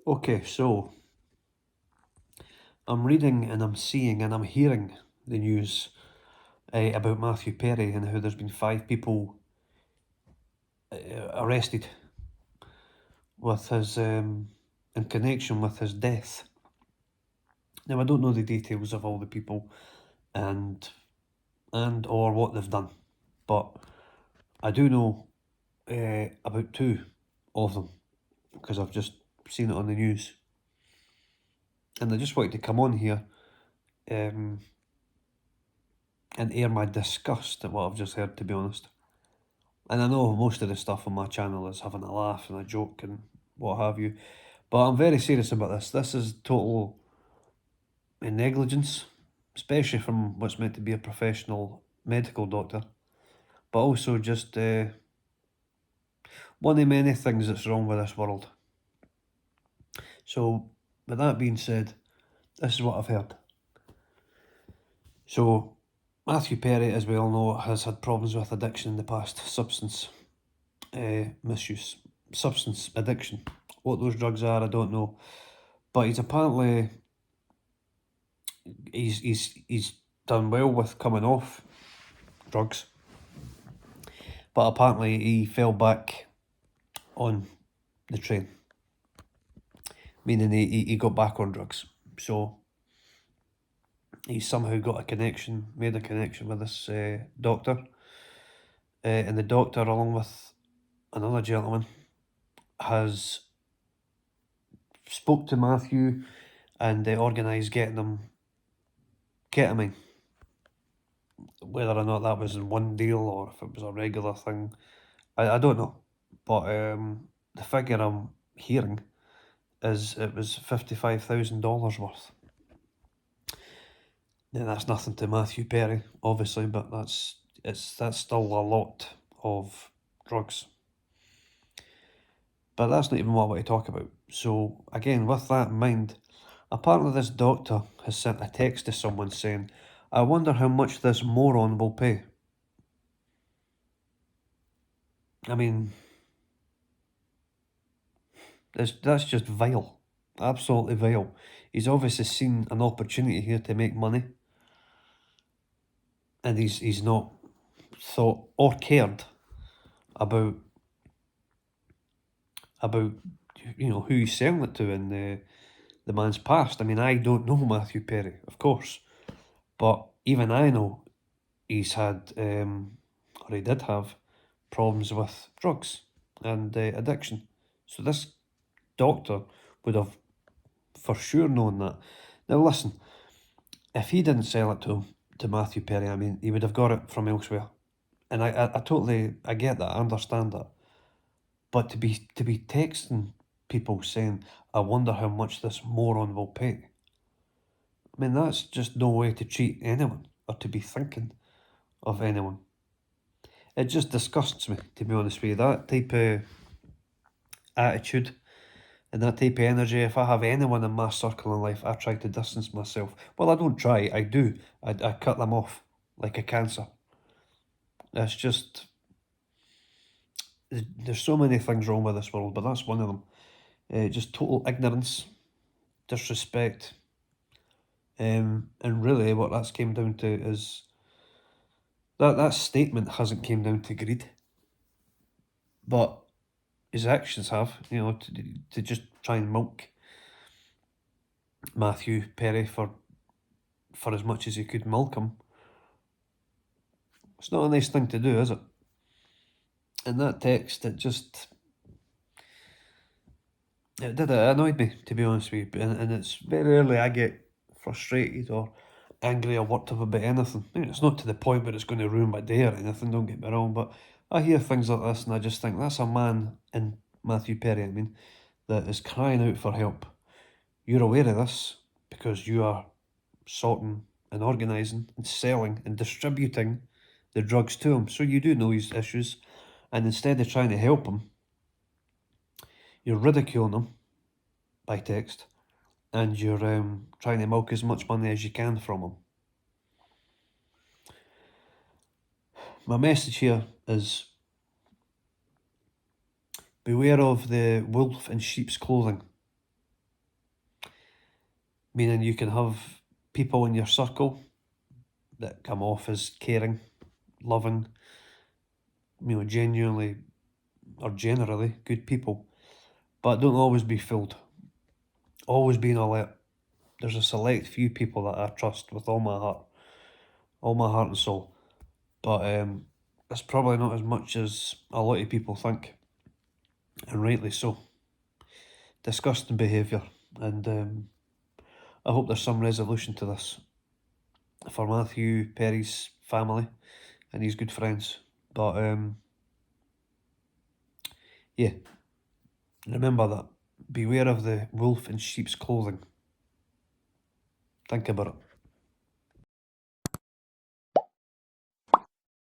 Okay, so I'm reading and I'm seeing and I'm hearing the news about Matthew Perry and how there's been 5 people arrested with his in connection with his death. Now I don't know the details of all the people and or what they've done, but I do know about 2 of them because I've just seen it on the news, and I just wanted to come on here and air my disgust at what I've just heard, to be honest. And I know most of the stuff on my channel is having a laugh and a joke and what have you, but I'm very serious about this. This is total negligence, especially from what's meant to be a professional medical doctor, but also just one of many things that's wrong with this world. So, with that being said, this is what I've heard. So, Matthew Perry, as we all know, has had problems with addiction in the past, substance misuse, substance addiction. What those drugs are, I don't know, but he's apparently he's done well with coming off drugs, but apparently he fell back on the train, meaning he got back on drugs. So he somehow got a connection, made a connection with this doctor, and the doctor, along with another gentleman, has spoke to Matthew and organised getting him ketamine. Whether or not that was in one deal or if it was a regular thing, I don't know. But the figure I'm hearing is it was $55,000 worth. Now that's nothing to Matthew Perry, obviously, but that's still a lot of drugs. But that's not even what I want to talk about. So again, with that in mind, apparently this doctor has sent a text to someone saying, "I wonder how much this moron will pay." I mean, that's just vile. Absolutely vile. He's obviously seen an opportunity here to make money, and he's not thought or cared about who he's selling it to in the man's past. I mean, I don't know Matthew Perry, of course, but even I know he's had or he did have problems with drugs and addiction. So this doctor would have for sure known that. Now listen, if he didn't sell it to Matthew Perry, I mean, he would have got it from elsewhere. And I totally, I get that, I understand that. But to be texting people saying, "I wonder how much this moron will pay," I mean, that's just no way to treat anyone or to be thinking of anyone. It just disgusts me, to be honest with you. That type of attitude and that type of energy, if I have anyone in my circle in life, I try to distance myself. Well, I don't try, I do. I cut them off like a cancer. It's just, there's so many things wrong with this world, but that's one of them. Just total ignorance, disrespect, and really what that's came down to is that statement hasn't came down to greed, but his actions have, to just try and milk Matthew Perry for as much as he could milk him. It's not a nice thing to do, is it? And that text, it annoyed me, to be honest with you, and it's very rarely I get frustrated or angry or worked up about anything. I mean, it's not to the point where it's going to ruin my day or anything, don't get me wrong, but I hear things like this and I just think that's a man, in Matthew Perry, I mean, that is crying out for help. You're aware of this because you are sorting and organising and selling and distributing the drugs to him. So you do know his issues, and instead of trying to help him, you're ridiculing him by text, and you're trying to milk as much money as you can from him. My message here is beware of the wolf in sheep's clothing. meaning you can have people in your circle that come off as caring, loving, genuinely or generally good people, but don't always be fooled. Always being alert. There's a select few people that I trust with all my heart and soul. But it's probably not as much as a lot of people think, and rightly so. Disgusting behaviour, and I hope there's some resolution to this for Matthew Perry's family and his good friends. But yeah, remember that. Beware of the wolf in sheep's clothing. Think about it.